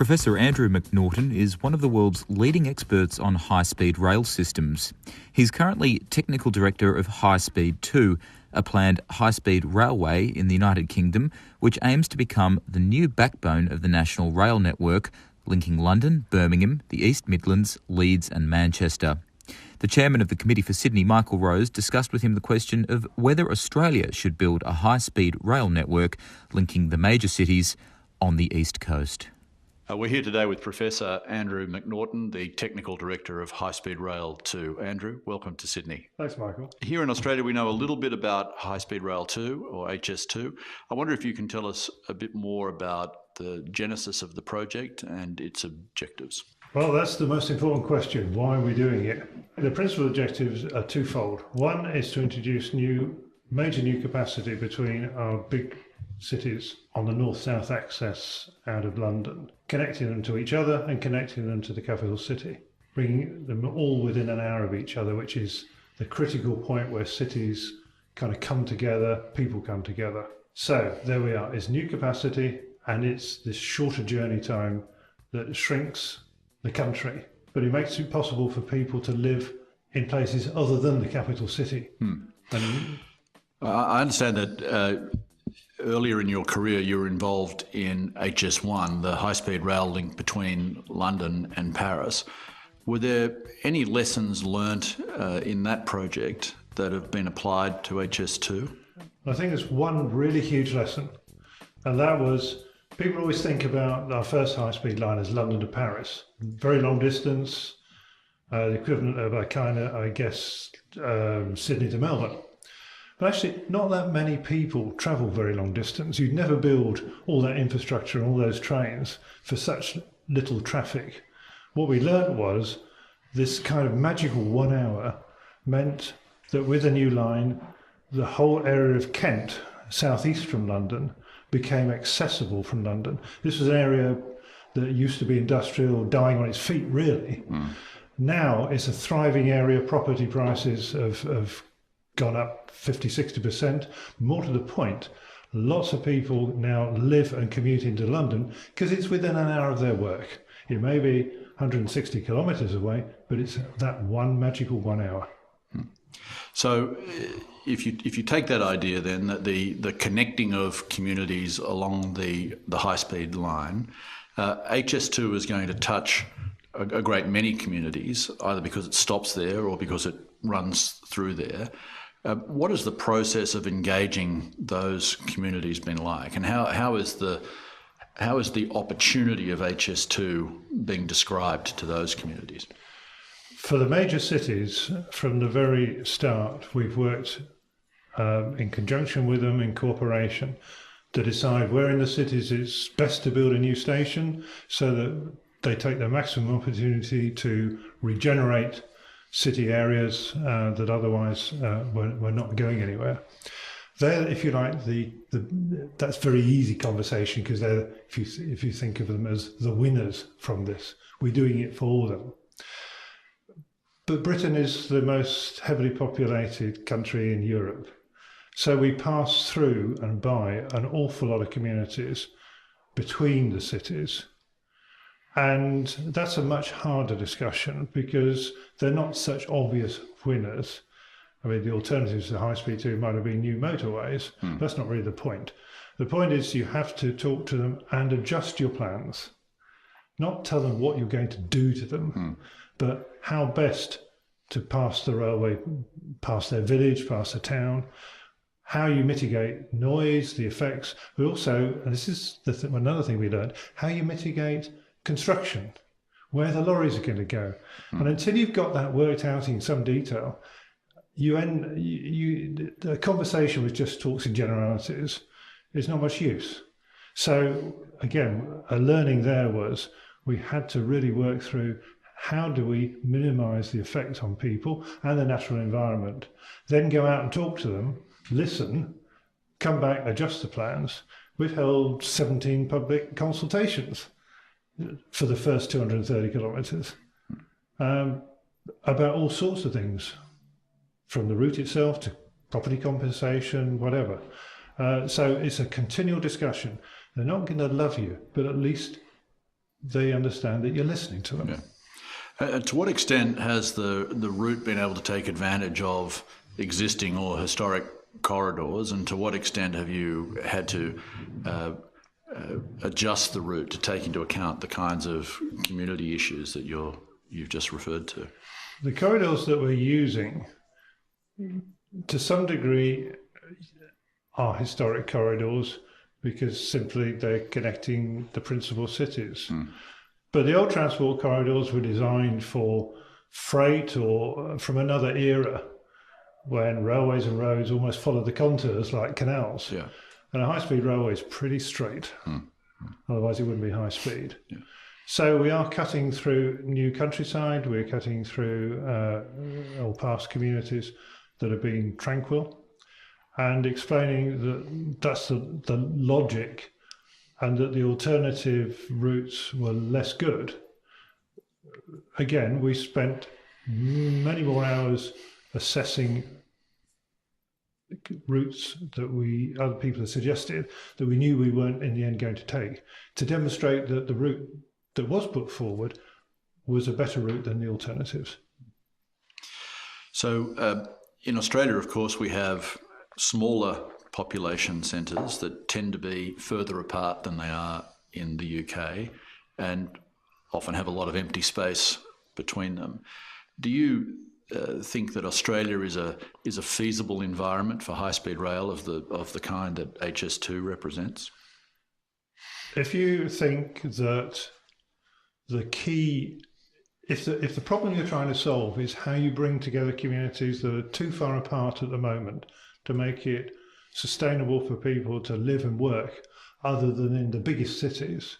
Professor Andrew McNaughton is one of the world's leading experts on high-speed rail systems. He's currently Technical Director of HS2, a planned high-speed railway in the United Kingdom, which aims to become the new backbone of the national rail network, linking London, Birmingham, the East Midlands, Leeds and Manchester. The chairman of the Committee for Sydney, Michael Rose, discussed with him the question of whether Australia should build a high-speed rail network linking the major cities on the East Coast. We're here today with Professor Andrew McNaughton, the Technical Director of High Speed Rail 2. Andrew, welcome to Sydney. Thanks, Michael. Here in Australia, we know a little bit about High Speed Rail 2, or HS2. I wonder if you can tell us a bit more about the genesis of the project and its objectives. Well, that's the most important question. Why are we doing it? The principal objectives are twofold. One is to introduce major new capacity between our big cities on the north-south axis out of London, connecting them to each other and connecting them to the capital city, bringing them all within an hour of each other, which is the critical point where cities kind of come together, people come together. So there we are. It's new capacity, and it's this shorter journey time that shrinks the country, but it makes it possible for people to live in places other than the capital city. I understand that earlier in your career you were involved in HS1, the high-speed rail link between London and Paris. Were there any lessons learnt in that project that have been applied to HS2? I think there's one really huge lesson, and that was people always think about our first high-speed line as London to Paris. Very long distance, the equivalent of Sydney to Melbourne. But actually, not that many people travel very long distance. You'd never build all that infrastructure and all those trains for such little traffic. What we learnt was this kind of magical 1 hour meant that with a new line, the whole area of Kent, southeast from London, became accessible from London. This was an area that used to be industrial, dying on its feet, really. Now it's a thriving area. Property prices have gone up 50-60%. More to the point, lots of people now live and commute into London because it's within an hour of their work. It may be 160 kilometres away, but it's that one magical 1 hour. So if you take that idea then, that the connecting of communities along the high-speed line, HS2 is going to touch a great many communities, either because it stops there or because it runs through there. What has the process of engaging those communities been like, and how is the opportunity of HS2 being described to those communities? For the major cities, from the very start, we've worked in conjunction with them, in cooperation, to decide where in the cities it's best to build a new station so that they take the maximum opportunity to regenerate city areas that otherwise were not going anywhere. They're, if you like, that's very easy conversation because they're, if you think of them as the winners from this, we're doing it for them. But Britain is the most heavily populated country in Europe. So we pass through and by an awful lot of communities between the cities. And that's a much harder discussion because they're not such obvious winners. I mean, the alternatives to high speed 2 might have been new motorways. That's not really the point. The point is you have to talk to them and adjust your plans. Not tell them what you're going to do to them, but how best to pass the railway, past their village, past the town, how you mitigate noise, the effects, but also, and this is another thing we learned, how you mitigate construction, where the lorries are going to go. And until you've got that worked out in some detail, the conversation which just talks in generalities is not much use. So again, a learning there was we had to really work through how do we minimise the effect on people and the natural environment, then go out and talk to them, listen, come back, adjust the plans. We've held 17 public consultations for the first 230 kilometres about all sorts of things, from the route itself to property compensation, whatever. So it's a continual discussion. They're not going to love you, but at least they understand that you're listening to them. Yeah. To what extent has the route been able to take advantage of existing or historic corridors, and to what extent have you had to adjust the route to take into account the kinds of community issues that you've just referred to? The corridors that we're using, to some degree, are historic corridors because simply they're connecting the principal cities. But the old transport corridors were designed for freight or from another era when railways and roads almost followed the contours like canals. Yeah. And a high-speed railway is pretty straight. Otherwise it wouldn't be high speed. Yeah. So we are cutting through new countryside, we're cutting through or past communities that have been tranquil, and explaining that that's the logic, and that the alternative routes were less good. Again, we spent many more hours assessing routes that other people have suggested that we knew we weren't in the end going to take, to demonstrate that the route that was put forward was a better route than the alternatives. So in Australia, of course, we have smaller population centres that tend to be further apart than they are in the UK and often have a lot of empty space between them. Do you think that Australia is a feasible environment for high-speed rail of the kind that HS2 represents? If you think that the key, if the problem you're trying to solve is how you bring together communities that are too far apart at the moment to make it sustainable for people to live and work other than in the biggest cities,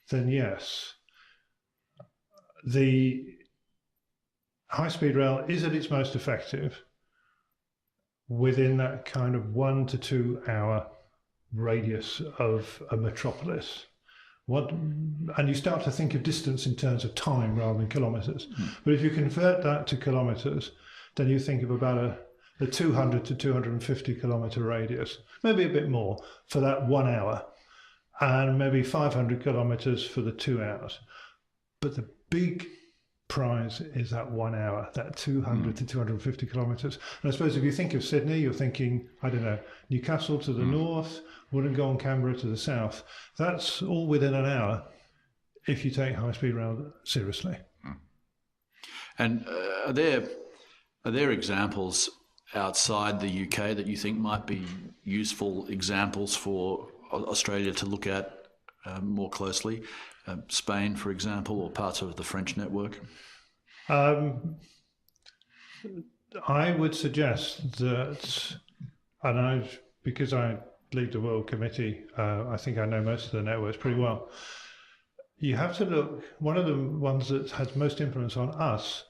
then yes. The high-speed rail is at its most effective within that kind of 1 to 2 hour radius of a metropolis. And you start to think of distance in terms of time rather than kilometres. But if you convert that to kilometres, then you think of about a 200 to 250 kilometre radius, maybe a bit more for that 1 hour, and maybe 500 kilometres for the 2 hours. But the big prize is that 1 hour, that 200 to 250 kilometres. And I suppose if you think of Sydney, you're thinking, I don't know, Newcastle to the north, Wollongong, Canberra to the south. That's all within an hour if you take high-speed rail seriously. And are there examples outside the UK that you think might be useful examples for Australia to look at more closely? Spain, for example, or parts of the French network? I would suggest that, because I lead the World Committee, I think I know most of the networks pretty well. You have to look, one of the ones that had most influence on us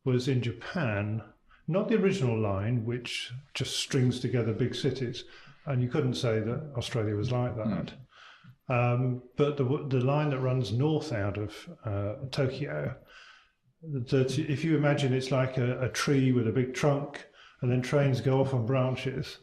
was in Japan, not the original line, which just strings together big cities, and you couldn't say that Australia was like that. But the line that runs north out of Tokyo, that if you imagine it's like a tree with a big trunk, and then trains go off on branches.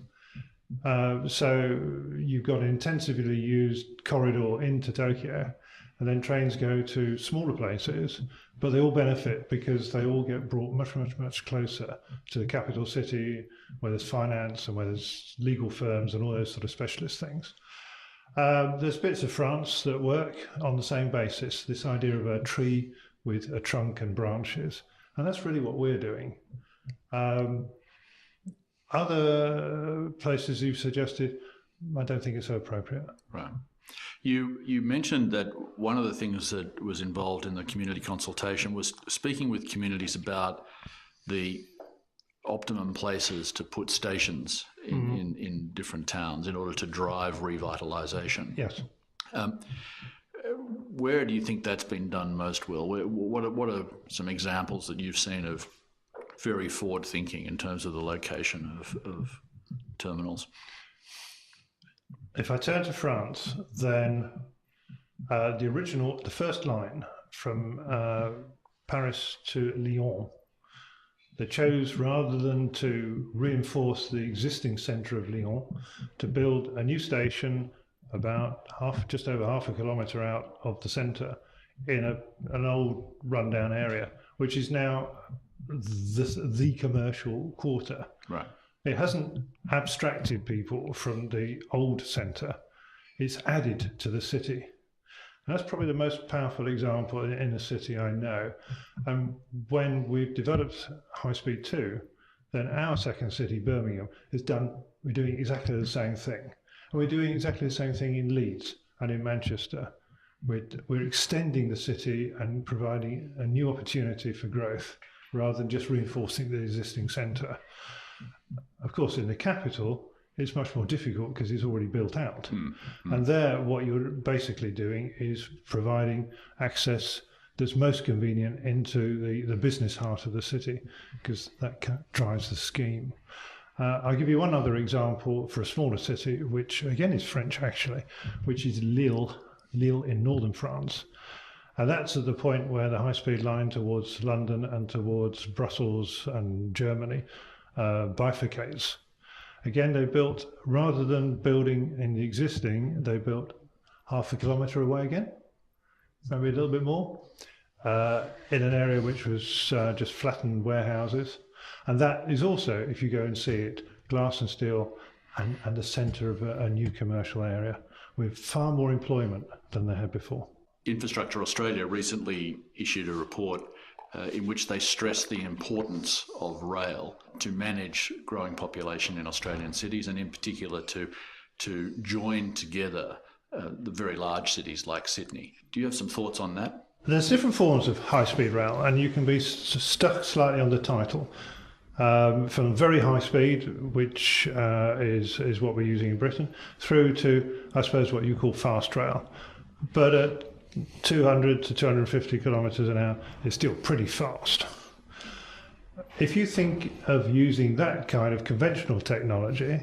So you've got an intensively used corridor into Tokyo, and then trains go to smaller places, but they all benefit because they all get brought much, much, much closer to the capital city, where there's finance and where there's legal firms and all those sort of specialist things. There's bits of France that work on the same basis, this idea of a tree with a trunk and branches, and that's really what we're doing. Other places you've suggested, I don't think it's so appropriate. Right. You mentioned that one of the things that was involved in the community consultation was speaking with communities about the optimum places to put stations in different towns in order to drive revitalisation. Yes. Where do you think that's been done most well? What are some examples that you've seen of very forward thinking in terms of the location of terminals? If I turn to France, then the first line from Paris to Lyon, they chose, rather than to reinforce the existing centre of Lyon, to build a new station about just over half a kilometre out of the centre in an old rundown area, which is now the commercial quarter. Right. It hasn't abstracted people from the old centre, it's added to the city. And that's probably the most powerful example in a city I know. And when we've developed High Speed 2, then our second city, Birmingham, we're doing exactly the same thing. And we're doing exactly the same thing in Leeds and in Manchester. We're extending the city and providing a new opportunity for growth rather than just reinforcing the existing centre. Of course, in the capital, it's much more difficult because it's already built out. And there, what you're basically doing is providing access that's most convenient into the business heart of the city, because that drives the scheme. I'll give you one other example for a smaller city, which again is French actually, which is Lille in northern France. And that's at the point where the high-speed line towards London and towards Brussels and Germany bifurcates. Again, they built, rather than building in the existing, they built half a kilometre away again, maybe a little bit more, in an area which was just flattened warehouses. And that is also, if you go and see it, glass and steel and the centre of a new commercial area with far more employment than they had before. Infrastructure Australia recently issued a report in which they stressed the importance of rail to manage growing population in Australian cities, and in particular to join together the very large cities like Sydney. Do you have some thoughts on that? There's different forms of high-speed rail, and you can be stuck slightly on the title. From very high speed, which is what we're using in Britain, through to, I suppose, what you call fast rail. But at 200 to 250 kilometres an hour, it's still pretty fast. If you think of using that kind of conventional technology,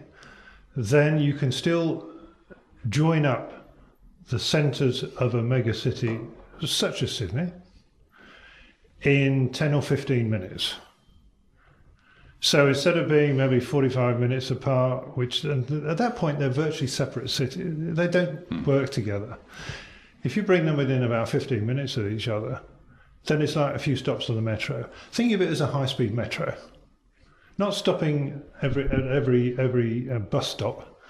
then you can still join up the centres of a megacity such as Sydney in 10 or 15 minutes. So instead of being maybe 45 minutes apart, which at that point they're virtually separate cities, they don't work together. If you bring them within about 15 minutes of each other, then it's like a few stops on the metro. Think of it as a high-speed metro, not stopping at every bus stop,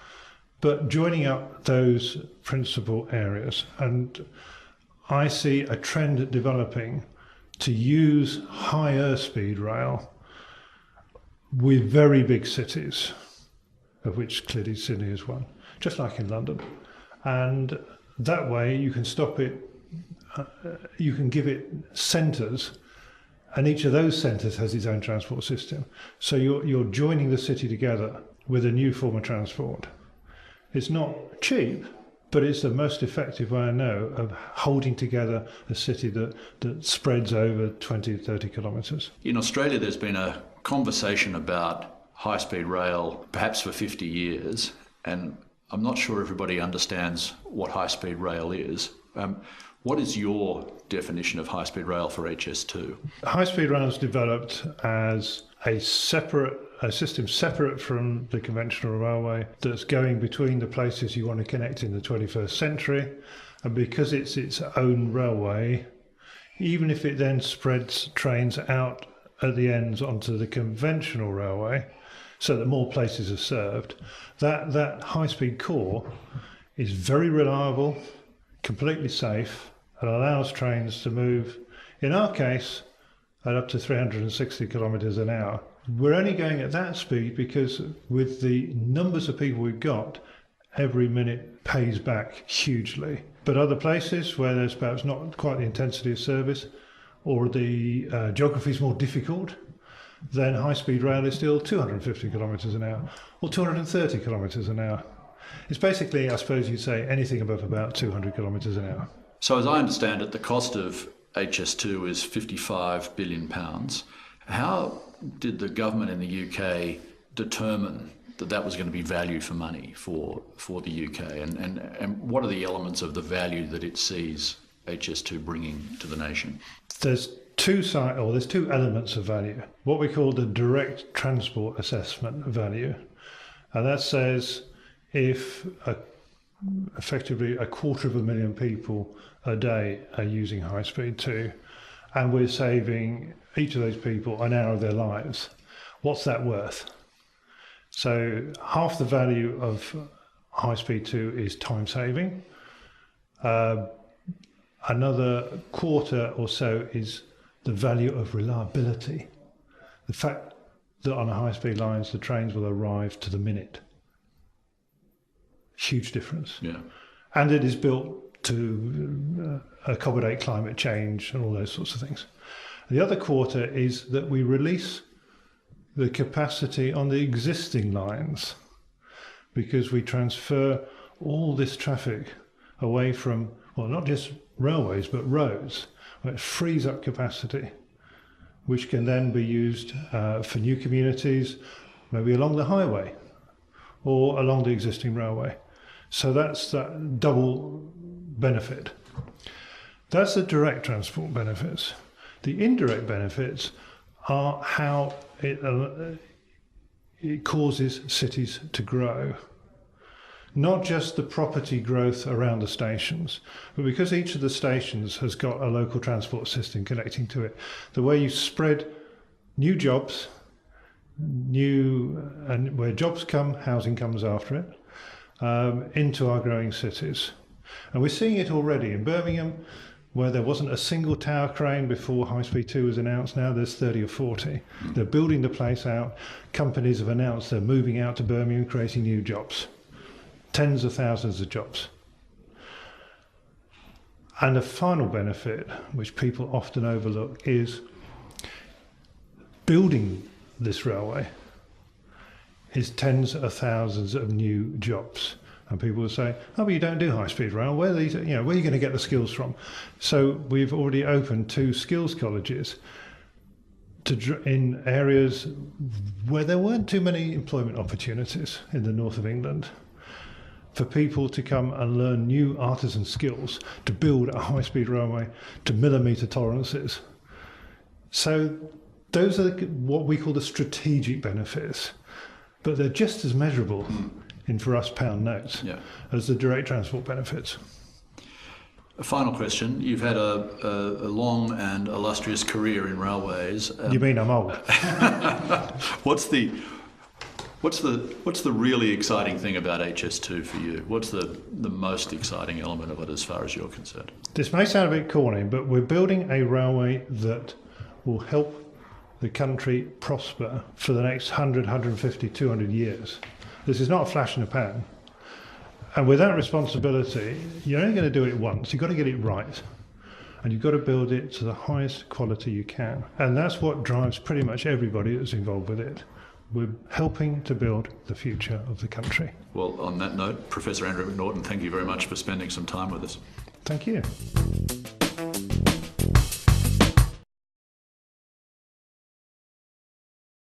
but joining up those principal areas. And I see a trend developing to use higher speed rail with very big cities, of which clearly Sydney is one, just like in London. And that way you can stop it, you can give it centres, and each of those centres has its own transport system. So you're joining the city together with a new form of transport. It's not cheap, but it's the most effective way I know of holding together a city that spreads over 20, 30 kilometres. In Australia, there's been a conversation about high-speed rail perhaps for 50 years, and I'm not sure everybody understands what high-speed rail is. What is your definition of high-speed rail for HS2? High-speed rail is developed as a system separate from the conventional railway that's going between the places you want to connect in the 21st century. And because it's its own railway, even if it then spreads trains out at the ends onto the conventional railway so that more places are served, that high-speed core is very reliable, completely safe, and allows trains to move, in our case, at up to 360 kilometres an hour. We're only going at that speed because with the numbers of people we've got, every minute pays back hugely. But other places where there's perhaps not quite the intensity of service, or the geography is more difficult, then high-speed rail is still 250 kilometres an hour or 230 kilometres an hour. It's basically, I suppose you'd say, anything above about 200 kilometres an hour. So as I understand it, the cost of HS2 is £55 billion. How did the government in the UK determine that was going to be value for money for the UK? And what are the elements of the value that it sees HS2 bringing to the nation? There's two elements of value. What we call the direct transport assessment value. And that says if effectively 250,000 people a day are using high speed 2, and we're saving each of those people an hour of their lives. What's that worth? So half the value of high speed 2 is time saving. Another quarter or so is the value of reliability. The fact that on a high speed lines the trains will arrive to the minute. Huge difference. Yeah. And it is built to accommodate climate change and all those sorts of things. The other quarter is that we release the capacity on the existing lines because we transfer all this traffic away from, well, not just railways, but roads, where it frees up capacity, which can then be used for new communities, maybe along the highway or along the existing railway. So that's that double benefit. That's the direct transport benefits. The indirect benefits are how it causes cities to grow. Not just the property growth around the stations, but because each of the stations has got a local transport system connecting to it, the way you spread new jobs, and where jobs come, housing comes after it, into our growing cities. And we're seeing it already in Birmingham, where there wasn't a single tower crane before High Speed 2 was announced. Now there's 30 or 40. They're building the place out. Companies have announced they're moving out to Birmingham, creating new jobs. Tens of thousands of jobs. And the final benefit, which people often overlook, is building this railway is tens of thousands of new jobs. And people will say, oh, but you don't do high-speed rail. Where are these, where are you going to get the skills from? So we've already opened 2 skills colleges in areas where there weren't too many employment opportunities in the north of England, for people to come and learn new artisan skills to build a high-speed railway to millimetre tolerances. So those are what we call the strategic benefits, but they're just as measurable in, for us, pound notes as the direct transport benefits. A final question. You've had a long and illustrious career in railways. You mean I'm old? What's the really exciting thing about HS2 for you? What's the most exciting element of it as far as you're concerned? This may sound a bit corny, but we're building a railway that will help the country prosper for the next 100, 150, 200 years. This is not a flash in the pan. And with that responsibility, you're only going to do it once. You've got to get it right. And you've got to build it to the highest quality you can. And that's what drives pretty much everybody that's involved with it. We're helping to build the future of the country. Well, on that note, Professor Andrew McNaughton, thank you very much for spending some time with us. Thank you.